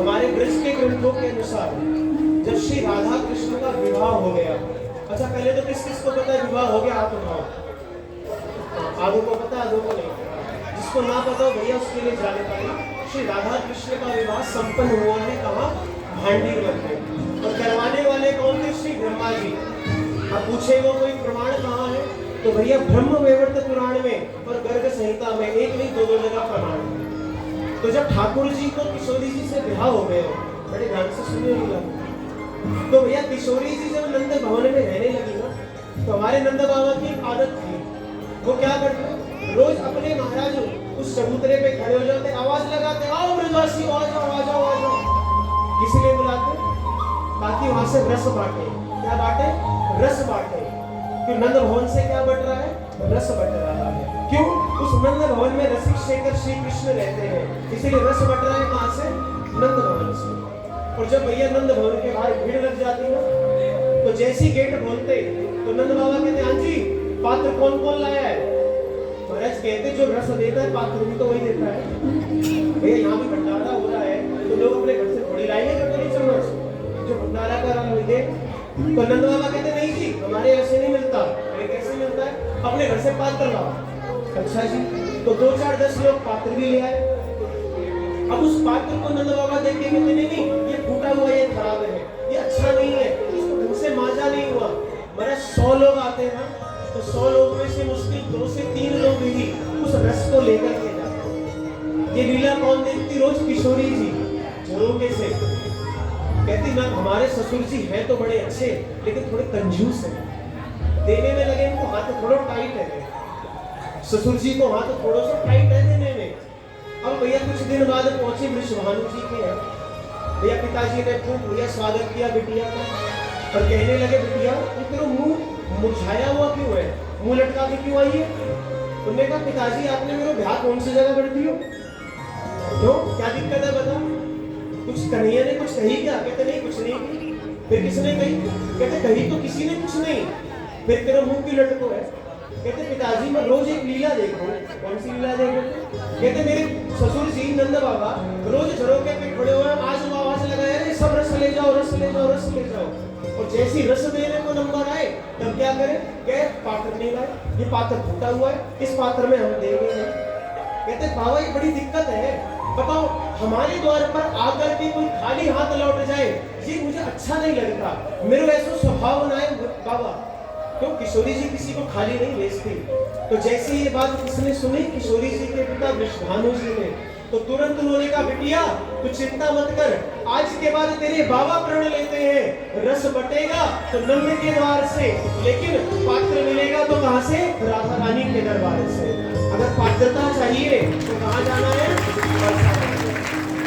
हमारे ब्रज के ग्रंथों के अनुसार जब श्री राधा कृष्ण का विवाह हो गया, अच्छा पहले तो किस किस को पता है विवाह हो गया, हाथ उठाओ। आधों को पता, आधों को नहीं। जिसको ना पता हो भैया उसके लिए जाने पाए। श्री राधा कृष्ण का विवाह संपन्न हुआ है कहाँ? भांडीवर में। और करवाने वाले कौन थे? श्री ब्रह्मा जी। अब पूछेगा कोई प्रमाण कहाँ है, तो भैया ब्रह्म वैवर्त पुराण में और गर्ग संहिता में एक नहीं दो जगह प्रमाण है। तो जब ठाकुर जी को किशोरी जी से विवाह हो गए, बड़े ध्यान से सुनिएगा, तो भैया किशोरी जी जब नंद भवन में रहने लगी ना, तो हमारे नंद बाबा की एक आदत थी, वो क्या करते, रोज अपने महाराज उस चबूतरे पे खड़े हो जाते, आवाज लगाते, आओ ब्रजवासी आ जाओ आ जाओ आ जाओ। किसी लिए बुलाते? ताकि वहां से रस बांटे। क्या बांटे? रस बांटे। क्यों? नंद भवन से क्या बट रहा है? रस बट रहा है। क्यों? उस नंद भवन में रसिक शेखर श्री कृष्ण रहते हैं, इसीलिए रस बट रहा है। कहां से? नंद भवन से। और जब भैया नंद भवन के बाहर भीड़ लग जाती है, तो जैसी गेट खोलते तो नंद बाबा कहते, हाँ जी पात्र कौन कौन लाया है? महाराज कहते जो रस देता है पात्र भी तो वही देता है। भैया यहाँ भी भंडारा हो रहा है, तो लोग अपने घर से थोड़ी लाएंगे कटोरी चम्मच, जो भंडारा का रंग दे। तो नंद बाबा कहते नहीं जी हमारे ऐसे नहीं मिलता। कैसे मिलता है? अपने घर से पात्र लाओ। अच्छा जी, तो 2 4 10 लोग पात्र भी ले आए। अब उस पात्र को नंद बाबा देख के कहते नहीं ये फूटा हुआ, ये खराब है, ये अच्छा नहीं है, इसको ढंग से मांजा नहीं हुआ। मेरा 100 लोग आते हैं ना, तो 100 लोग में से मुश्किल 2 से 3 लोग ही उस रस को लेकर के जाते हैं। ये लीला कौन देखती? रोज किशोरी जी झरोके से कहती ना, हमारे ससुर जी हैं तो बड़े अच्छे लेकिन थोड़े कंजूस हैं, देने में लगे इनको हाथ थोड़ा टाइट है। ससुर जी को हाथ थोड़ा सा टाइट है देने में। अब भैया कुछ दिन बाद पहुंचे वृषभानु जी के यहाँ। भैया पिताजी ने खूब भैया स्वागत किया बिटिया का, और कहने लगे बिटिया ये तेरा मुंह मुरझाया हुआ क्यों है, मुंह लटका के क्यों आई है? उन्होंने कहा पिताजी आपने मेरा ब्याह कौन सी जगह कर दियो, क्यों क्या दिक्कत है बता? कुछ कन्हैया ने कुछ कही क्या? कहते नहीं कुछ नहीं। फिर किसने कही? कहते कही तो किसी ने कुछ नहीं। फिर तेरा मुंह क्यों लटको है? कहते पिताजी मैं रोज एक लीला देख रहा हूँ। कौन सी लीला देख रहे? कहते मेरे ससुर जी नंद बाबा रोज झरोके पे खड़े हुए हैं, आज वो आवाज लगाया रे सब रस ले जाओ रस ले जाओ रस ले जाओ। और जैसी रस देने को नंबर आए तब क्या करें? कहे पात्र नहीं लाए, ये पात्र फूटा हुआ है, इस पात्र में हम देंगे नहीं। कहते बाबा ये बड़ी दिक्कत है, बताओ हमारे द्वार पर आकर के कोई खाली हाथ लौट जाए ये मुझे अच्छा नहीं लगता, मेरे ऐसा स्वभाव ना है बाबा। क्यों? किशोरी जी किसी को खाली नहीं भेजती। तो जैसे ये बात किसने सुनी? किशोरी जी के पिता वृषभानु जी ने। तो तुरंत उन्होंने कहा बिटिया तू चिंता मत कर, आज के बाद तेरे बाबा प्रण लेते हैं, रस बटेगा तो नंद के द्वार से, लेकिन पात्र मिलेगा तो कहां से? राधा रानी के दरबार से। अगर पात्रता चाहिए तो कहां जाना है? बरसाना।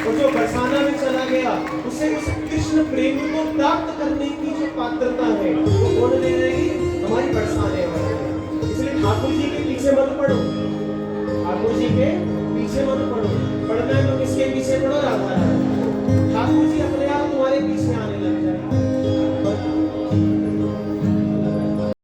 और जो बरसाना में चला गया उसे उस कृष्ण प्रेम को प्राप्त करने की जो पात्रता है वो कौन दे देगी? हमारी बरसाने वाली। इसलिए ठाकुर जी के पीछे मत पड़ो, ठाकुर जी के